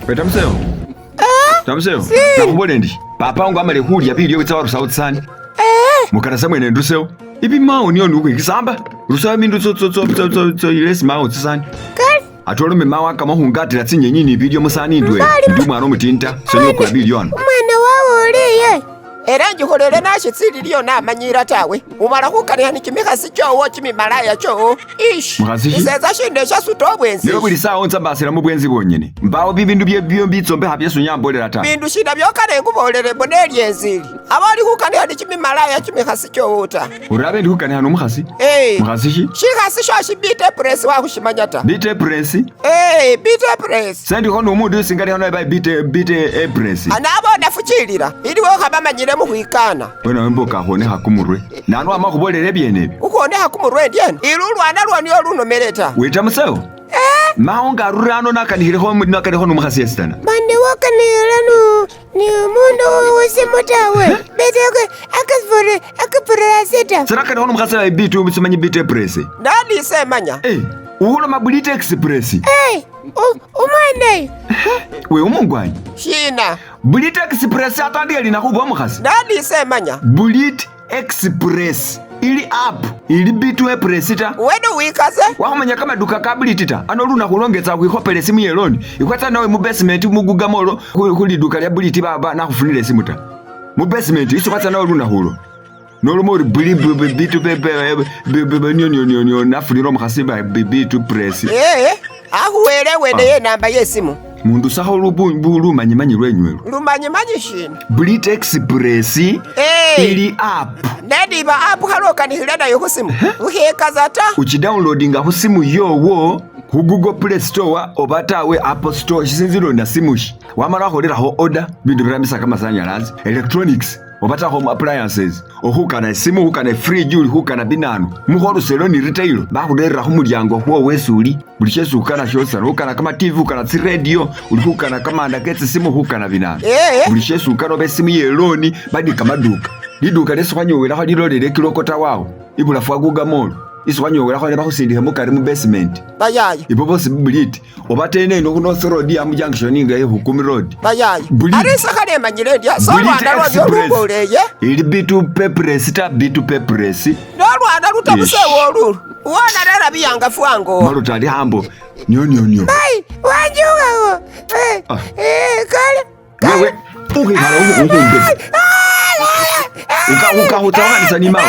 Wetamseo. Tamseo. Nakubone ndi. Papa wangu amale hulya bilyo witsa warusa utsani. Mukarasa mwene nduseo. Ibi mao niyo nuku ikisamba. Rusa mindu so ilesi mao tsani. Atolume mawa akamahungatira tsinyenyini bilyo musani ndwe. Ndi mwana omutinta sonyo kula bilyo ano. Mwana wawo oliye. Era njihulele nashitsililiyo namanyira tawe umala kukaniha ni kimikasi chowo chimimalaya chowo ishi iseza shinde shasuta obwenzi lero buli sawa ontsambasira mu bwenzi bwonyene mbawo bibindu bye mbitsombeha byesunyambolera ta bindu shina byokane ngubolere boneli enzili abali kukaniha ni chimimalaya chimikasi chowo ta urabe ndi kukaniha nomukhasi mukhasi shi shikasi shoshi bite press wakushimanya ta bite press bite press sendi hono umundu usingaliha naye bite press anabona fuchilira ili wokamamanyire muhwikana wena wemboka hone hakumurwe nanu amakubolere byenebi ukone hakumurwe ndiene ilu lwana lwaniyo lunomeleta wita museo maonga rurano nakanihireho nomukhasi yesitana mande wakanihira ni mundu wosimutawe beteke akapurira seta sarakaniho nomukhasi wa bitu bisomanyi bite press ndani isemanya uhula mabulite express umwane we umungwanyi shina bulite express atandika linakubwa mukhasi ndani isemanya bulite express ili app ili bitu epresita wedu wikaze wakumanya kama duka ka bulite ta ano luna kulongetsa kuikhopele simu yeloni ikwatsa nawe mu basement muguga molo kuli duka lya bulite baba nakufunile simu ta mu basement iso kwatsa nawe luna hulo nolomori bitu nyo nafunira omukhasi bitu press ahuwelewe neye namba yesimu mundu saho lumanyimanyi lwenywelo lumanyimanyi shina bulite express ili app nediba app halokanihile nayo husimu uhekaza ta uchidownloadinga husimu yowo hu Google Play Store obatawe Apple Store chisinzilo na simushi wamala waholeraho order bindu biramisa kama sanyalazi electronics obata home appliances ohukana esimu hukana fridge uli hukana binanu muholu seloni retail bakuderera humulyango huo wesuli bulishesu hukana shosana hukana kama TV hukana si radio uli hukana kama andaketse simu hukana binanu bulishesu hukana obe simu yeloni badi kama duka liduka lesu kwanyowela ho lilolele kilokota wawo ibulafu aguga molo isu kwanyowela ho nebahusindihe mukari mu basement bayayi ibo bose bulite obatene no North Road ya mu junction inga ye Hukumi Road bayayi arisa kale manyire ndia so rwanda rwo ruboleye ili bitu pepres ta bitu pepres no rwanda rutabusewo olulu uona rera biyangafu wango maruta ali hambo nyo bai wanjuga kale wewe ukikhala ukunde uka hutawanisa ni mawo